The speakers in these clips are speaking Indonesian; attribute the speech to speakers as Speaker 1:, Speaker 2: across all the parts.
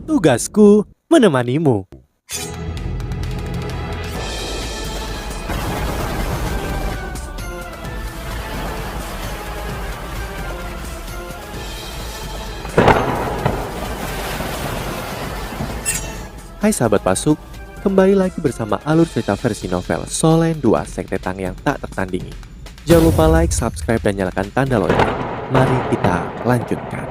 Speaker 1: Tugasku menemanimu. Hai sahabat Pasuk, kembali lagi bersama alur cerita versi novel Solen 2 Sekte Tang yang tak tertandingi. Jangan lupa like, subscribe, dan nyalakan tanda lonceng. Mari kita lanjutkan.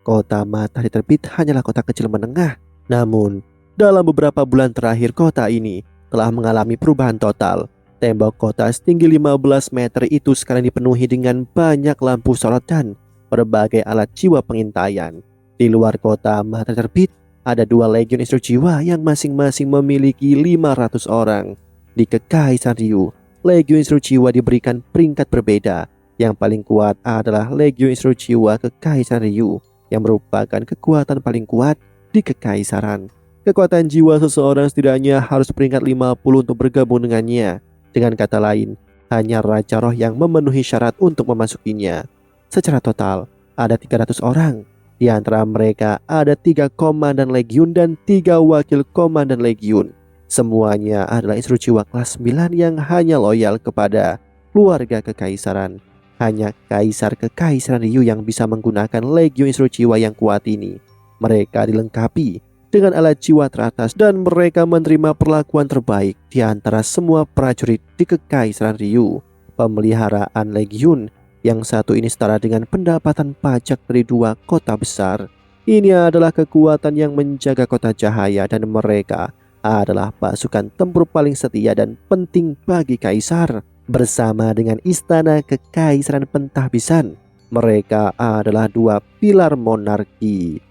Speaker 1: Kota Matahari Terbit hanyalah kota kecil menengah. Namun, dalam beberapa bulan terakhir kota ini telah mengalami perubahan total. Tembok kota setinggi 15 meter itu sekarang dipenuhi dengan banyak lampu sorot dan berbagai alat jiwa pengintaian. Di luar kota Matahari Terbit, ada 2 legiun instruksi jiwa yang masing-masing memiliki 500 orang. Di Kekaisaran Ryu, legiun instruksi jiwa diberikan peringkat berbeda. Yang paling kuat adalah legiun instruksi jiwa Kekaisaran Ryu, yang merupakan kekuatan paling kuat di Kekaisaran. Kekuatan jiwa seseorang setidaknya harus peringkat 50 untuk bergabung dengannya. Dengan kata lain, hanya Raja Roh yang memenuhi syarat untuk memasukinya. Secara total, ada 300 orang. Di antara mereka ada 3 komandan legiun dan 3 wakil komandan legiun. Semuanya adalah instruksi jiwa kelas 9 yang hanya loyal kepada keluarga Kekaisaran. Hanya Kaisar Kekaisaran Ryu yang bisa menggunakan legiun instruksi jiwa yang kuat ini. Mereka dilengkapi dengan alat jiwa teratas dan mereka menerima perlakuan terbaik di antara semua prajurit di Kekaisaran Ryu. Pemeliharaan legiun yang satu ini setara dengan pendapatan pajak dari 2 kota besar. Ini adalah kekuatan yang menjaga kota Cahaya dan mereka adalah pasukan tempur paling setia dan penting bagi Kaisar. Bersama dengan Istana Kekaisaran Pentahbisan, mereka adalah 2 pilar monarki.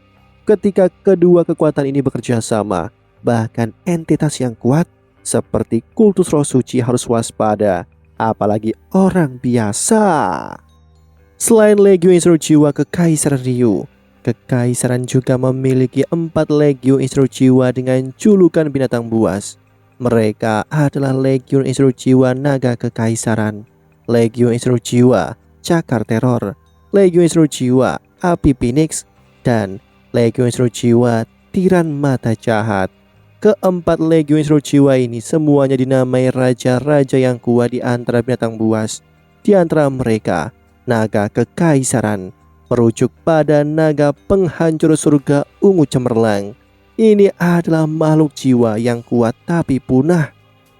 Speaker 1: Ketika kedua kekuatan ini bekerja sama, bahkan entitas yang kuat seperti kultus roh suci harus waspada, apalagi orang biasa. Selain legiun instruksi jiwa Kekaisaran Ryu, Kekaisaran juga memiliki 4 legiun instruksi jiwa dengan julukan binatang buas. Mereka adalah legiun instruksi jiwa Naga Kekaisaran, legiun instruksi jiwa Cakar Teror, legiun instruksi jiwa Api Phoenix, dan legiun instruksi jiwa Tiran Mata Jahat. Keempat legiun instruksi jiwa ini semuanya dinamai raja-raja yang kuat di antara binatang buas. Di antara mereka, Naga Kekaisaran merujuk pada naga penghancur surga ungu cemerlang. Ini adalah makhluk jiwa yang kuat tapi punah.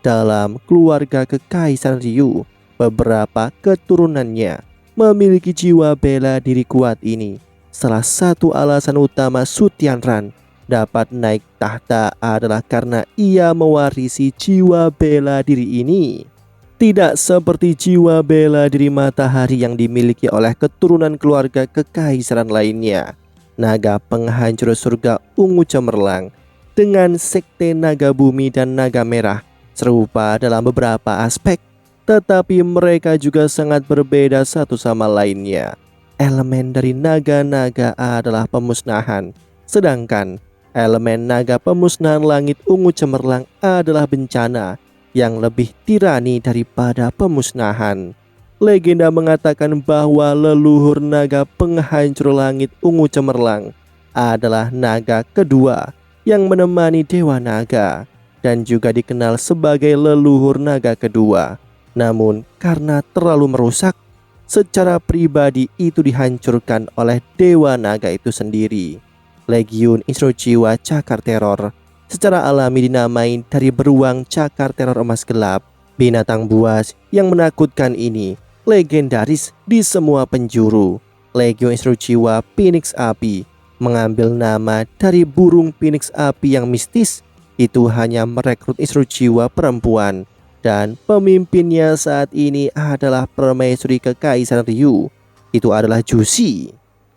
Speaker 1: Dalam keluarga Kekaisaran Ryu, beberapa keturunannya memiliki jiwa bela diri kuat ini. Salah satu alasan utama Su Tianran dapat naik tahta adalah karena ia mewarisi jiwa bela diri ini. Tidak seperti jiwa bela diri matahari yang dimiliki oleh keturunan keluarga Kekaisaran lainnya. Naga penghancur surga ungu cemerlang dengan sekte naga bumi dan naga merah serupa dalam beberapa aspek, tetapi mereka juga sangat berbeda satu sama lainnya. Elemen dari naga-naga adalah pemusnahan, sedangkan elemen naga pemusnahan langit ungu cemerlang adalah bencana yang lebih tirani daripada pemusnahan. Legenda mengatakan bahwa leluhur naga penghancur langit ungu cemerlang adalah naga kedua yang menemani Dewa Naga dan juga dikenal sebagai leluhur naga kedua. Namun karena terlalu merusak, secara pribadi itu dihancurkan oleh Dewa Naga itu sendiri. Legiun instruksi jiwa Cakar Teror secara alami dinamai dari beruang cakar teror emas gelap. Binatang buas yang menakutkan ini legendaris di semua penjuru. Legiun instruksi jiwa Phoenix Api mengambil nama dari burung Phoenix Api yang mistis. Itu hanya merekrut instruksi jiwa perempuan, dan pemimpinnya saat ini adalah permaisuri Kekaisaran Ryu. Itu adalah Jushi.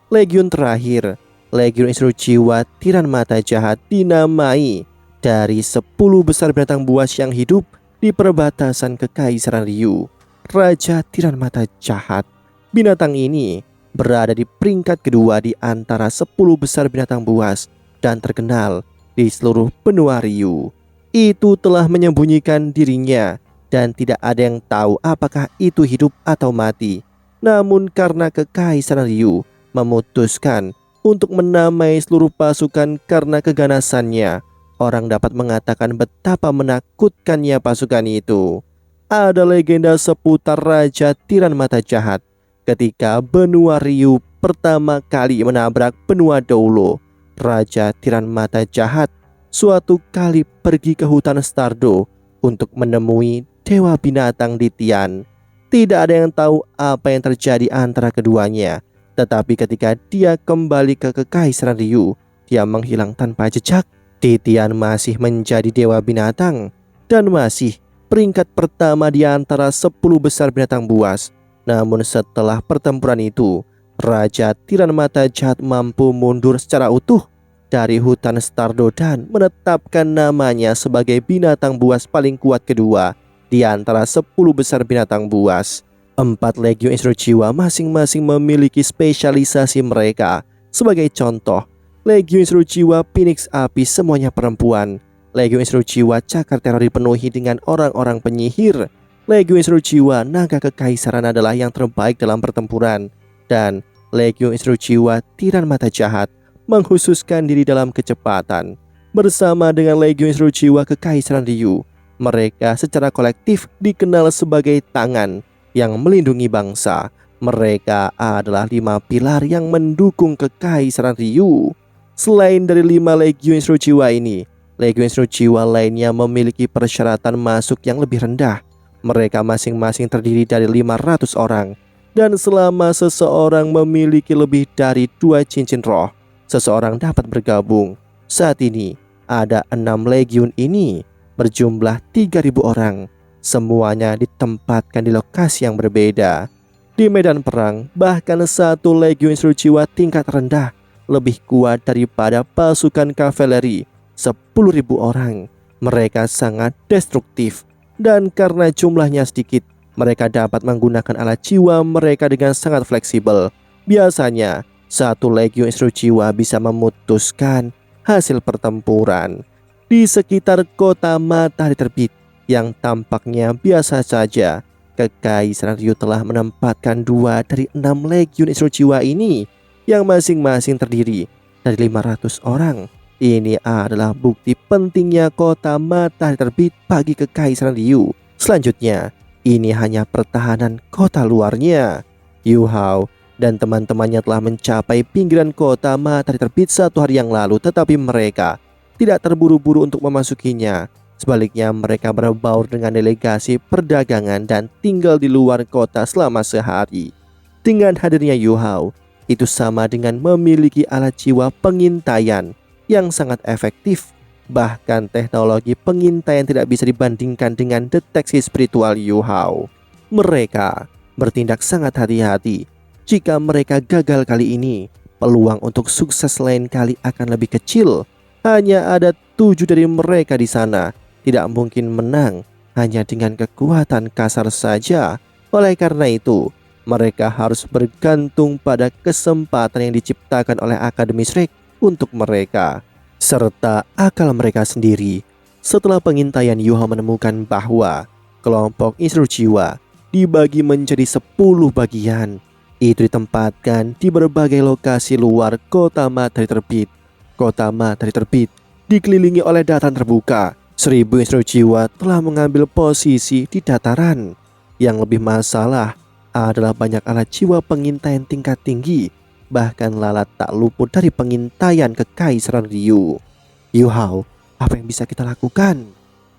Speaker 1: Legiun terakhir, legiun instruksi jiwa Tiran Mata Jahat, dinamai dari 10 besar binatang buas yang hidup di perbatasan Kekaisaran Ryu. Raja Tiran Mata Jahat. Binatang ini berada di peringkat kedua di antara 10 besar binatang buas dan terkenal di seluruh benua Ryu. Itu telah menyembunyikan dirinya dan tidak ada yang tahu apakah itu hidup atau mati. Namun karena Kekaisaran Ryu memutuskan untuk menamai seluruh pasukan karena keganasannya. Orang dapat mengatakan betapa menakutkannya pasukan itu. Ada legenda seputar Raja Tiran Mata Jahat ketika benua Ryu pertama kali menabrak benua Doulo. Raja Tiran Mata Jahat suatu kali pergi ke hutan Stardo untuk menemui Dewa Binatang di Tian. Tidak ada yang tahu apa yang terjadi antara keduanya. Tetapi ketika dia kembali ke Kekaisaran Ryu, dia menghilang tanpa jejak. Titian masih menjadi dewa binatang dan masih peringkat pertama di antara 10 besar binatang buas. Namun setelah pertempuran itu, Raja Tiran Mata Jahat mampu mundur secara utuh dari hutan Stardo dan menetapkan namanya sebagai binatang buas paling kuat kedua di antara 10 besar binatang buas. 4 Legiun Instrujiwa masing-masing memiliki spesialisasi mereka. Sebagai contoh, Legiun Instrujiwa Phoenix Api semuanya perempuan. Legiun Instrujiwa Cakar Teror dipenuhi dengan orang-orang penyihir. Legiun Instrujiwa Naga Kekaisaran adalah yang terbaik dalam pertempuran. Dan Legiun Instrujiwa Tiran Mata Jahat mengkhususkan diri dalam kecepatan. Bersama dengan Legiun Instrujiwa Kekaisaran Ryu, mereka secara kolektif dikenal sebagai tangan yang melindungi bangsa. Mereka adalah 5 pilar yang mendukung Kekaisaran Ryu. Selain dari 5 Legiun Instrujiwa ini, Legiun Instrujiwa lainnya memiliki persyaratan masuk yang lebih rendah. Mereka masing-masing terdiri dari 500 orang. Dan selama seseorang memiliki lebih dari 2 cincin roh, seseorang dapat bergabung. Saat ini ada 6 Legiun ini berjumlah 3.000 orang. Semuanya ditempatkan di lokasi yang berbeda. Di medan perang, bahkan 1 Legiun Instrujiwa tingkat rendah lebih kuat daripada pasukan kavaleri 10.000 orang. Mereka sangat destruktif, dan karena jumlahnya sedikit, mereka dapat menggunakan alat jiwa mereka dengan sangat fleksibel. Biasanya 1 Legiun Instrujiwa bisa memutuskan hasil pertempuran. Di sekitar kota Matahari Terbit yang tampaknya biasa saja, Kekaisaran Ryu telah menempatkan 2 dari 6 Legiun Instrujiwa ini yang masing-masing terdiri dari 500 orang. Ini adalah bukti pentingnya kota Matahari Terbit bagi Kekaisaran Ryu. Selanjutnya, ini hanya pertahanan kota luarnya. Yu Hao dan teman-temannya telah mencapai pinggiran kota Matahari Terbit 1 hari yang lalu, tetapi mereka tidak terburu-buru untuk memasukinya. Sebaliknya, mereka berbaur dengan delegasi perdagangan dan tinggal di luar kota selama sehari. Dengan hadirnya Yu Hao, itu sama dengan memiliki alat jiwa pengintaian yang sangat efektif. Bahkan teknologi pengintaian tidak bisa dibandingkan dengan deteksi spiritual Yu Hao. Mereka bertindak sangat hati-hati. Jika mereka gagal kali ini, peluang untuk sukses lain kali akan lebih kecil. Hanya ada 7 dari mereka di sana. Tidak mungkin menang hanya dengan kekuatan kasar saja. Oleh karena itu, mereka harus bergantung pada kesempatan yang diciptakan oleh Akademi Shrek untuk mereka, serta akal mereka sendiri. Setelah pengintaian, Yu Hao menemukan bahwa kelompok Instrujiwa dibagi menjadi 10 bagian. Itu ditempatkan di berbagai lokasi luar kota Matahari Terbit. Kota Matahari Terbit dikelilingi oleh dataran terbuka. 1000 Instrujiwa telah mengambil posisi di dataran. Yang lebih masalah adalah banyak alat jiwa pengintaian tingkat tinggi. Bahkan lalat tak luput dari pengintaian Kekaisaran Ryu. Yu Hao, apa yang bisa kita lakukan?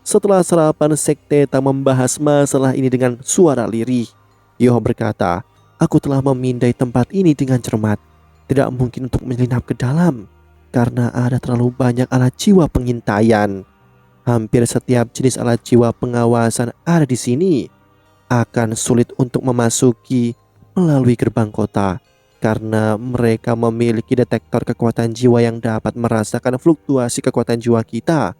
Speaker 1: Setelah sarapan, Sekteta membahas masalah ini dengan suara lirih. Yu Hao berkata, aku telah memindai tempat ini dengan cermat. Tidak mungkin untuk menyelinap ke dalam, karena ada terlalu banyak alat jiwa pengintaian. Hampir setiap jenis alat jiwa pengawasan ada di sini. Akan sulit untuk memasuki melalui gerbang kota, karena mereka memiliki detektor kekuatan jiwa yang dapat merasakan fluktuasi kekuatan jiwa kita.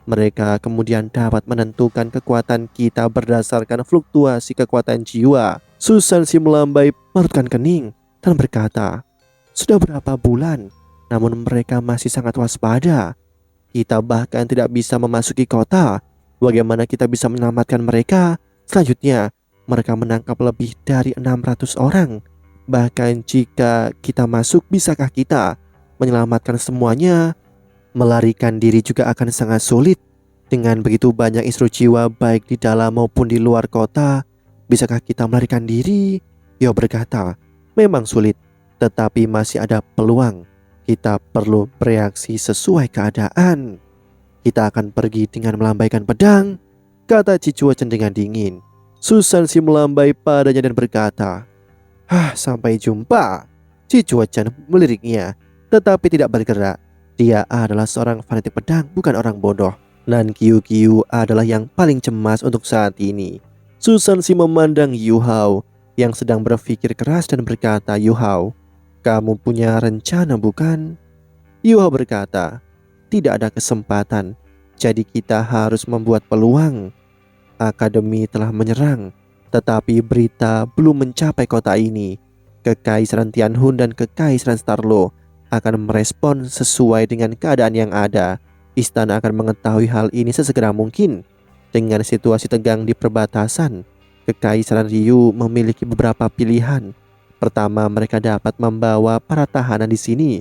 Speaker 1: Mereka kemudian dapat menentukan kekuatan kita berdasarkan fluktuasi kekuatan jiwa. Susan si melambai merutkan kening dan berkata, sudah berapa bulan, namun mereka masih sangat waspada. Kita bahkan tidak bisa memasuki kota. Bagaimana kita bisa menyelamatkan mereka? Selanjutnya, mereka menangkap lebih dari 600 orang. Bahkan jika kita masuk, bisakah kita menyelamatkan semuanya? Melarikan diri juga akan sangat sulit. Dengan begitu banyak instruksi jiwa baik di dalam maupun di luar kota, bisakah kita melarikan diri? Yo berkata, memang sulit, tetapi masih ada peluang. Kita perlu bereaksi sesuai keadaan. Kita akan pergi dengan melambaikan pedang, kata Cicuacan dengan dingin. Susan si melambai padanya dan berkata, sampai jumpa. Cicuacan meliriknya, tetapi tidak bergerak. Dia adalah seorang fanatik pedang, bukan orang bodoh. Nan Kiu adalah yang paling cemas untuk saat ini. Susan si memandang Yu Hao yang sedang berpikir keras dan berkata, Yu Hao, kamu punya rencana bukan? Yu Hao berkata, tidak ada kesempatan, jadi kita harus membuat peluang. Akademi telah menyerang, tetapi berita belum mencapai kota ini. Kekaisaran Tianhun dan Kekaisaran Starlo akan merespon sesuai dengan keadaan yang ada. Istana akan mengetahui hal ini sesegera mungkin. Dengan situasi tegang di perbatasan, Kekaisaran Ryu memiliki beberapa pilihan. Pertama, mereka dapat membawa para tahanan di sini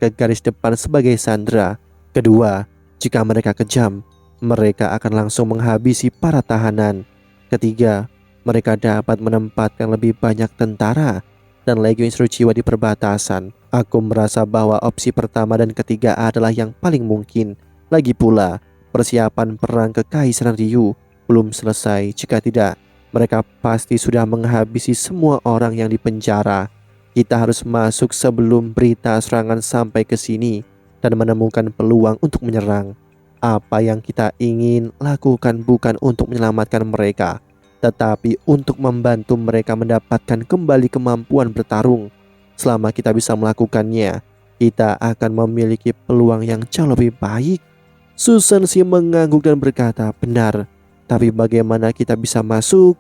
Speaker 1: ke garis depan sebagai sandera. Kedua, jika mereka kejam, mereka akan langsung menghabisi para tahanan. Ketiga, mereka dapat menempatkan lebih banyak tentara dan legion instruksi jiwa di perbatasan. Aku merasa bahwa opsi pertama dan ketiga adalah yang paling mungkin. Lagi pula, persiapan perang Kekaisaran Ryu belum selesai. Jika tidak, mereka pasti sudah menghabisi semua orang yang dipenjara. Kita harus masuk sebelum berita serangan sampai ke sini dan menemukan peluang untuk menyerang. Apa yang kita ingin lakukan bukan untuk menyelamatkan mereka, tetapi untuk membantu mereka mendapatkan kembali kemampuan bertarung. Selama kita bisa melakukannya, kita akan memiliki peluang yang jauh lebih baik. Susan si mengangguk dan berkata, benar, tapi bagaimana kita bisa masuk?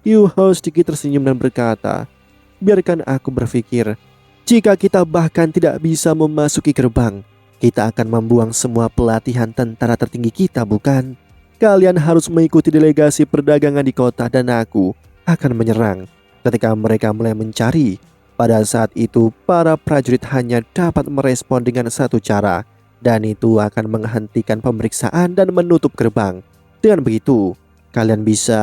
Speaker 1: Yu Hao sedikit tersenyum dan berkata, biarkan aku berpikir. Jika kita bahkan tidak bisa memasuki gerbang, kita akan membuang semua pelatihan tentara tertinggi kita, bukan? Kalian harus mengikuti delegasi perdagangan di kota dan aku akan menyerang. Ketika mereka mulai mencari, pada saat itu para prajurit hanya dapat merespon dengan satu cara, dan itu akan menghentikan pemeriksaan dan menutup gerbang. Dengan begitu, kalian bisa...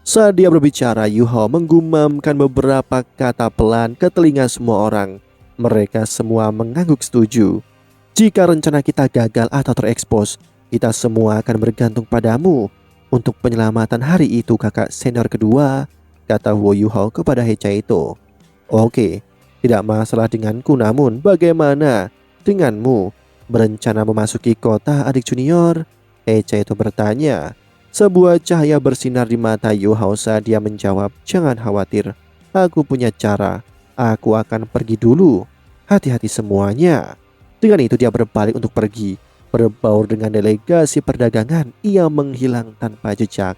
Speaker 1: Saat dia berbicara, Yu Hao menggumamkan beberapa kata pelan ke telinga semua orang. Mereka semua mengangguk setuju. Jika rencana kita gagal atau terekspos, kita semua akan bergantung padamu untuk penyelamatan hari itu, kakak senior kedua, kata Wo Yu Hao kepada Hechaito. Oke, tidak masalah denganku, namun bagaimana denganmu? Berencana memasuki kota, adik junior? Hechaito bertanya. Sebuah cahaya bersinar di mata Yu Hao saat dia menjawab, jangan khawatir, aku punya cara. Aku akan pergi dulu. Hati-hati semuanya. Dengan itu dia berbalik untuk pergi. Berbaur dengan delegasi perdagangan, ia menghilang tanpa jejak.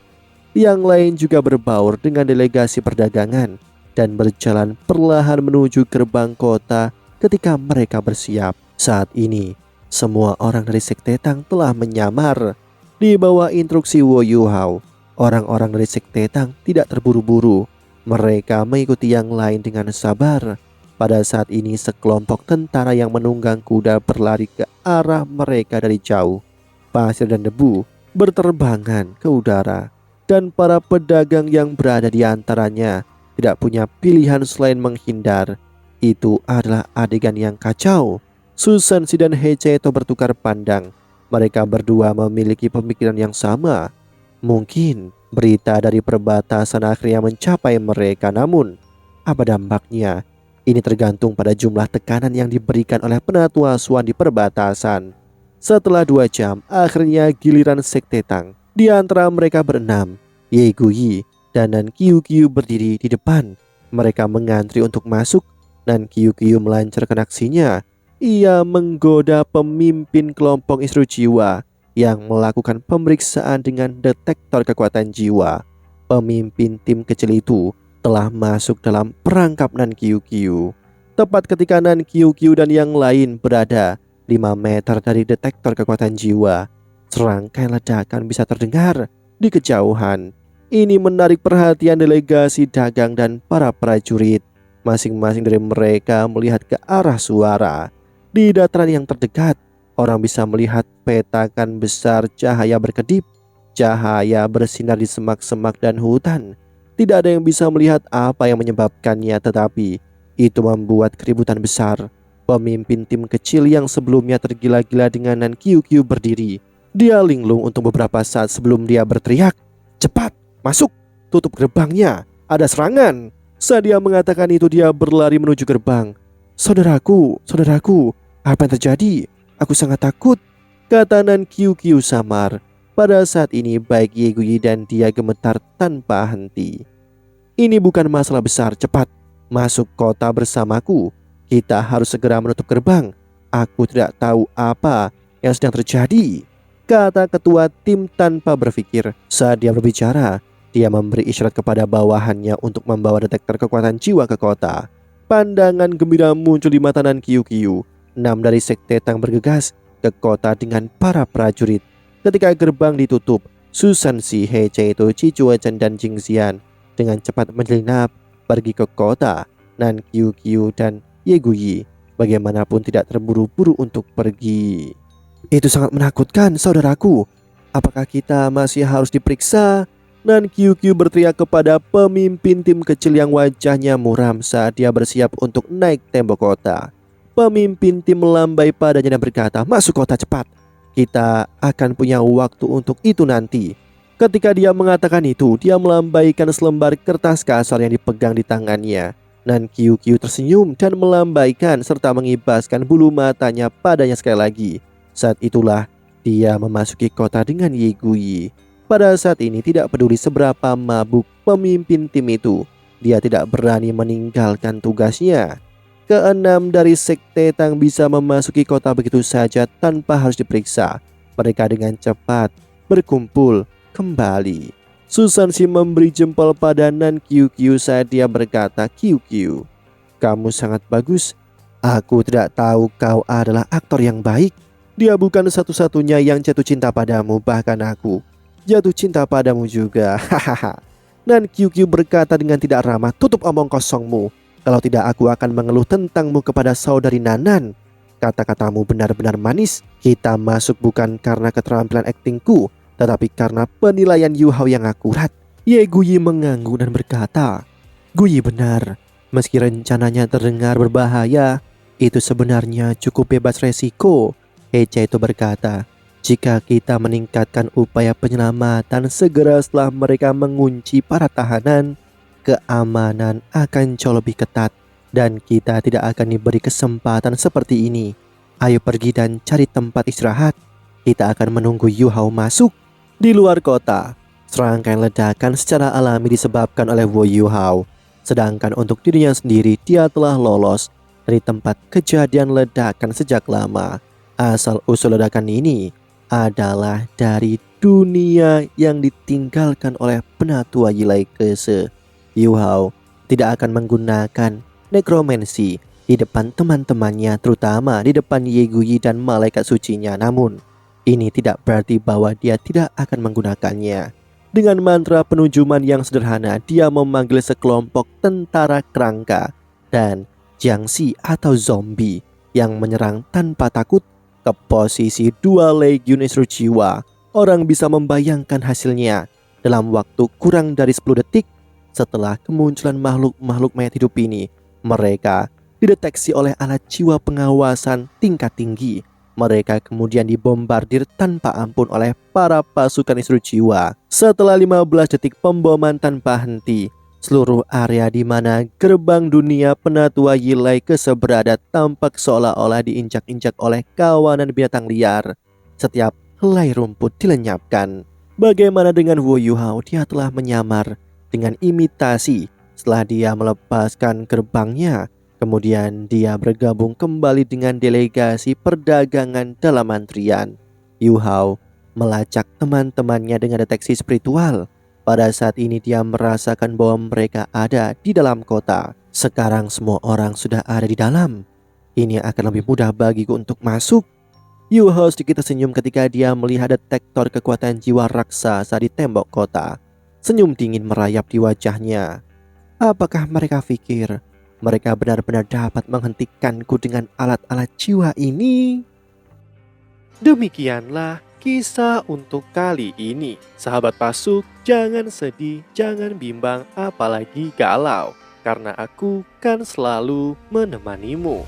Speaker 1: Yang lain juga berbaur dengan delegasi perdagangan dan berjalan perlahan menuju gerbang kota ketika mereka bersiap. Saat ini, semua orang dari Sekte Tang telah menyamar. Di bawah instruksi Wo Yu Hao, orang-orang dari Sekte Tang tidak terburu-buru. Mereka mengikuti yang lain dengan sabar. Pada saat ini sekelompok tentara yang menunggang kuda berlari ke arah mereka dari jauh. Pasir dan debu berterbangan ke udara, dan para pedagang yang berada di antaranya tidak punya pilihan selain menghindar. Itu adalah adegan yang kacau. Susan si dan Hechaito bertukar pandang. Mereka berdua memiliki pemikiran yang sama. Mungkin berita dari perbatasan akhirnya mencapai mereka, namun apa dampaknya? Ini tergantung pada jumlah tekanan yang diberikan oleh penatua Swan di perbatasan. Setelah 2 jam, akhirnya giliran Sekte Tang. Di antara mereka berenam, Ye Guyi dan Nan Qiu berdiri di depan. Mereka mengantri untuk masuk. Nan Qiu melancarkan aksinya. Ia menggoda pemimpin kelompok instruksi jiwa yang melakukan pemeriksaan dengan detektor kekuatan jiwa. Pemimpin tim kecil itu telah masuk dalam perangkap Nan Qiu. Tepat ketika Nan Qiu dan yang lain berada 5 meter dari detektor kekuatan jiwa, serangkaian ledakan bisa terdengar di kejauhan. Ini menarik perhatian delegasi dagang dan para prajurit. Masing-masing dari mereka melihat ke arah suara. Di dataran yang terdekat, orang bisa melihat petakan besar cahaya berkedip. Cahaya bersinar di semak-semak dan hutan. Tidak ada yang bisa melihat apa yang menyebabkannya, tetapi itu membuat keributan besar. Pemimpin tim kecil yang sebelumnya tergila-gila dengan Nan QQ berdiri. Dia linglung untuk beberapa saat sebelum dia berteriak, "Cepat, masuk! Tutup gerbangnya! Ada serangan!" Saat dia mengatakan itu, dia berlari menuju gerbang. Saudaraku, apa yang terjadi? Aku sangat takut," kata Nan QQ samar. Pada saat ini baik Ye Guyi dan dia gemetar tanpa henti. "Ini bukan masalah besar, cepat masuk kota bersamaku. Kita harus segera menutup gerbang. Aku tidak tahu apa yang sedang terjadi," kata ketua tim tanpa berpikir. Saat dia berbicara, dia memberi isyarat kepada bawahannya untuk membawa detektor kekuatan jiwa ke kota. Pandangan gembira muncul di mata Nan QQ. 6 dari sekte Tang bergegas ke kota dengan para prajurit. Ketika gerbang ditutup, Susan Si, Hece itu, Cicuo Chen dan Jing Xian dengan cepat menyelinap pergi ke kota. Nan QQ dan Ye Guyi bagaimanapun tidak terburu-buru untuk pergi. "Itu sangat menakutkan, saudaraku. Apakah kita masih harus diperiksa?" Nan QQ berteriak kepada pemimpin tim kecil yang wajahnya muram saat dia bersiap untuk naik tembok kota. Pemimpin tim melambai padanya dan berkata, "Masuk kota cepat. Kita akan punya waktu untuk itu nanti." Ketika dia mengatakan itu, dia melambaikan selembar kertas kasar yang dipegang di tangannya. Nan QQ tersenyum dan melambaikan serta mengibaskan bulu matanya padanya sekali lagi. Saat itulah dia memasuki kota dengan Ye Guyi. Pada saat ini tidak peduli seberapa mabuk pemimpin tim itu, dia tidak berani meninggalkan tugasnya. Keenam dari sekte Tang bisa memasuki kota begitu saja tanpa harus diperiksa. Mereka dengan cepat berkumpul kembali. Susan Si memberi jempol pada Nan QQ saat dia berkata, "QQ, kamu sangat bagus. Aku tidak tahu kau adalah aktor yang baik. Dia bukan satu-satunya yang jatuh cinta padamu, bahkan aku jatuh cinta padamu juga." Hahaha. Nan QQ berkata dengan tidak ramah, "Tutup omong kosongmu. Kalau tidak, aku akan mengeluh tentangmu kepada saudari Nanan. Kata-katamu benar-benar manis. Kita masuk bukan karena keterampilan aktingku, tetapi karena penilaian Yu Hao yang akurat." Ye Guyi mengangguk dan berkata, "Guyi benar. Meski rencananya terdengar berbahaya, itu sebenarnya cukup bebas resiko." Hece itu berkata, "Jika kita meningkatkan upaya penyelamatan segera setelah mereka mengunci para tahanan, keamanan akan jauh lebih ketat dan kita tidak akan diberi kesempatan seperti ini. Ayo pergi dan cari tempat istirahat. Kita akan menunggu Yu Hao masuk." Di luar kota, serangkaian ledakan secara alami disebabkan oleh Wu Yu Hao. Sedangkan untuk dirinya sendiri, dia telah lolos dari tempat kejadian ledakan sejak lama. Asal-usul ledakan ini adalah dari dunia yang ditinggalkan oleh penatua Yilai Kese. Yu Hao tidak akan menggunakan nekromansi di depan teman-temannya, terutama di depan Ye Guyi dan malaikat sucinya. Namun, ini tidak berarti bahwa dia tidak akan menggunakannya. Dengan mantra penujuman yang sederhana, dia memanggil sekelompok tentara kerangka dan Jiangxi atau zombie yang menyerang tanpa takut ke posisi 2 legiun instruksi jiwa. Orang bisa membayangkan hasilnya dalam waktu kurang dari 10 detik. Setelah kemunculan makhluk-makhluk mayat hidup ini, mereka dideteksi oleh alat jiwa pengawasan tingkat tinggi. Mereka kemudian dibombardir tanpa ampun oleh para pasukan instruksi jiwa. Setelah 15 detik pemboman tanpa henti, seluruh area di mana gerbang dunia penatua Yilai Kese berada tampak seolah-olah diinjak-injak oleh kawanan binatang liar. Setiap helai rumput dilenyapkan. Bagaimana dengan Wu Yu Hao? Dia telah menyamar dengan imitasi setelah dia melepaskan gerbangnya. Kemudian dia bergabung kembali dengan delegasi perdagangan dalam antrian. Yu Hao melacak teman-temannya dengan deteksi spiritual. Pada saat ini dia merasakan bahwa mereka ada di dalam kota. Sekarang semua orang sudah ada di dalam. Ini akan lebih mudah bagiku untuk masuk. Yu Hao sedikit tersenyum ketika dia melihat detektor kekuatan jiwa raksasa di tembok kota. Senyum dingin merayap di wajahnya. Apakah mereka pikir mereka benar-benar dapat menghentikanku dengan alat-alat jiwa ini. Demikianlah kisah untuk kali ini. Sahabat Pasuk, jangan sedih, jangan bimbang, apalagi galau. Karena aku kan selalu menemanimu.